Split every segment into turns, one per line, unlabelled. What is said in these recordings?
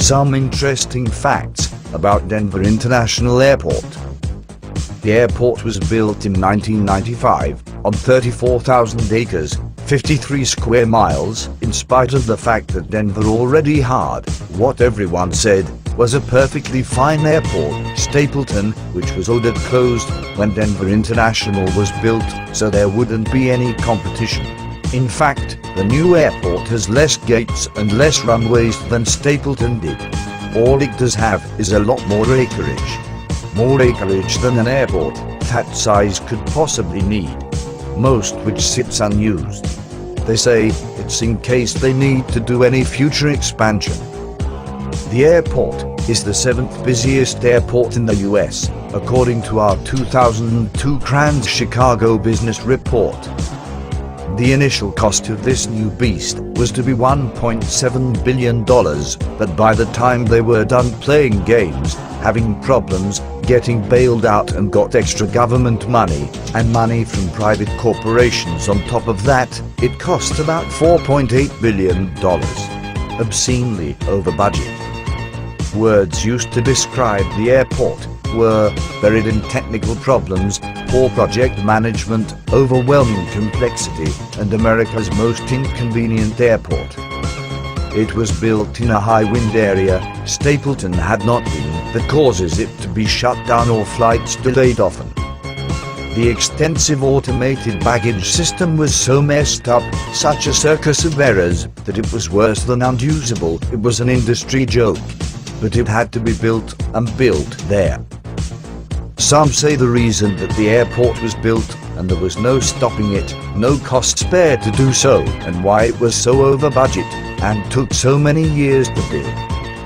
Some interesting facts about Denver International Airport. The airport was built in 1995 on 34,000 acres, 53 square miles, in spite of the fact that Denver already had what everyone said was a perfectly fine airport, Stapleton, which was ordered closed when Denver International was built, so there wouldn't be any competition. In fact, the new airport has less gates and less runways than Stapleton did. All it does have is a lot more acreage. More acreage than an airport that size could possibly need. Most which sits unused. They say it's in case they need to do any future expansion. The airport is the 7th busiest airport in the US, according to our 2002 Trans Chicago Business Report. The initial cost of this new beast was to be $1.7 billion, but by the time they were done playing games, having problems, getting bailed out and got extra government money, and money from private corporations on top of that, it cost about $4.8 billion. Obscenely over budget. Words used to describe the airport were buried in technical problems, poor project management, overwhelming complexity, and America's most inconvenient airport. It was built in a high wind area. Stapleton had not been, that causes it to be shut down or flights delayed often. The extensive automated baggage system was so messed up, such a circus of errors, that it was worse than unusable. It was an industry joke. But it had to be built and built there. Some say the reason that the airport was built and there was no stopping it, no cost spared to do so, and why it was so over budget and took so many years to build,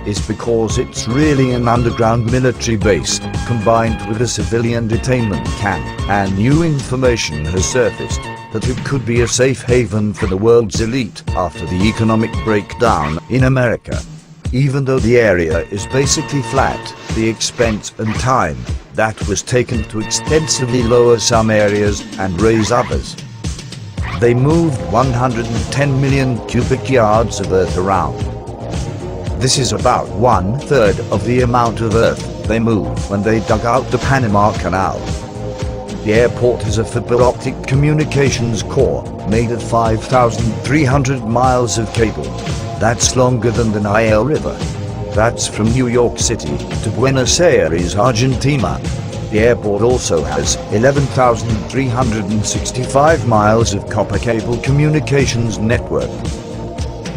is because it's really an underground military base combined with a civilian detainment camp, and new information has surfaced that it could be a safe haven for the world's elite after the economic breakdown in America. Even though the area is basically flat, the expense and time that was taken to extensively lower some areas and raise others. They moved 110 million cubic yards of earth around. This is about 1/3 of the amount of earth they moved when they dug out the Panama Canal. The airport has a fiber optic communications core made of 5,300 miles of cable. That's longer than the Nile River. That's from New York City to Buenos Aires, Argentina. The airport also has 11,365 miles of copper cable communications network.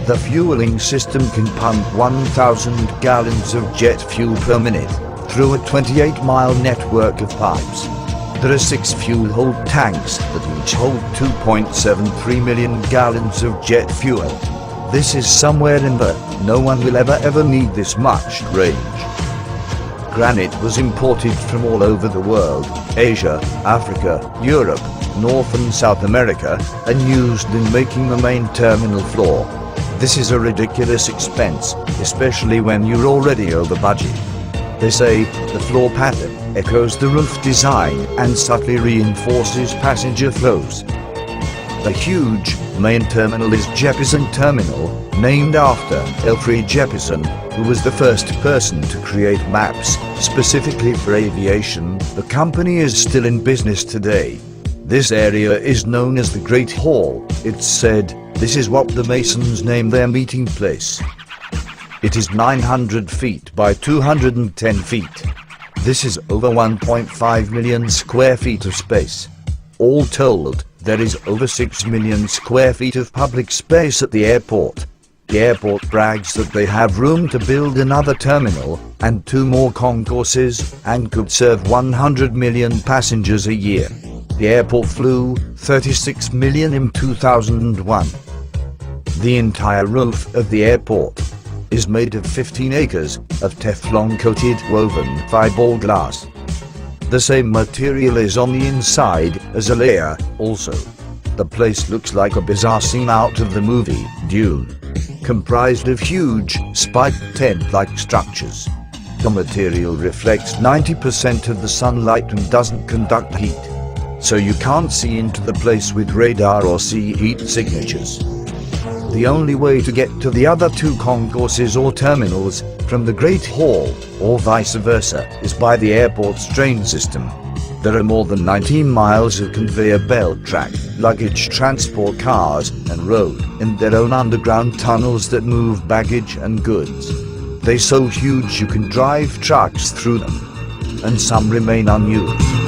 The fueling system can pump 1,000 gallons of jet fuel per minute through a 28-mile network of pipes. There are 6 fuel hold tanks that each hold 2.73 million gallons of jet fuel. This is somewhere in the no one will ever need this much range. Granite was imported from all over the world, Asia, Africa, Europe, North and South America, and used in making the main terminal floor. This is a ridiculous expense, especially when you're already over budget. They say the floor pattern echoes the roof design and subtly reinforces passenger flows. The huge main terminal is Jeppesen Terminal, named after Alfred Jeppesen, who was the first person to create maps specifically for aviation. The company is still in business today. This area is known as the Great Hall. It's said this is what the Masons named their meeting place. It is 900 feet by 210 feet. This is over 1.5 million square feet of space. All told, there is over 6 million square feet of public space at the airport. The airport brags that they have room to build another terminal and 2 more concourses and could serve 100 million passengers a year. The airport flew 36 million in 2001. The entire roof of the airport is made of 15 acres of Teflon-coated woven fiberglass. The same material is on the inside as a layer, also. The place looks like a bizarre scene out of the movie Dune, comprised of huge, spiked tent-like structures. The material reflects 90% of the sunlight and doesn't conduct heat, so you can't see into the place with radar or see heat signatures. The only way to get to the other two concourses or terminals from the Great Hall, or vice versa, is by the airport's train system. There are more than 19 miles of conveyor belt track, luggage transport cars, and road, and their own underground tunnels that move baggage and goods. They're so huge you can drive trucks through them, and some remain unused.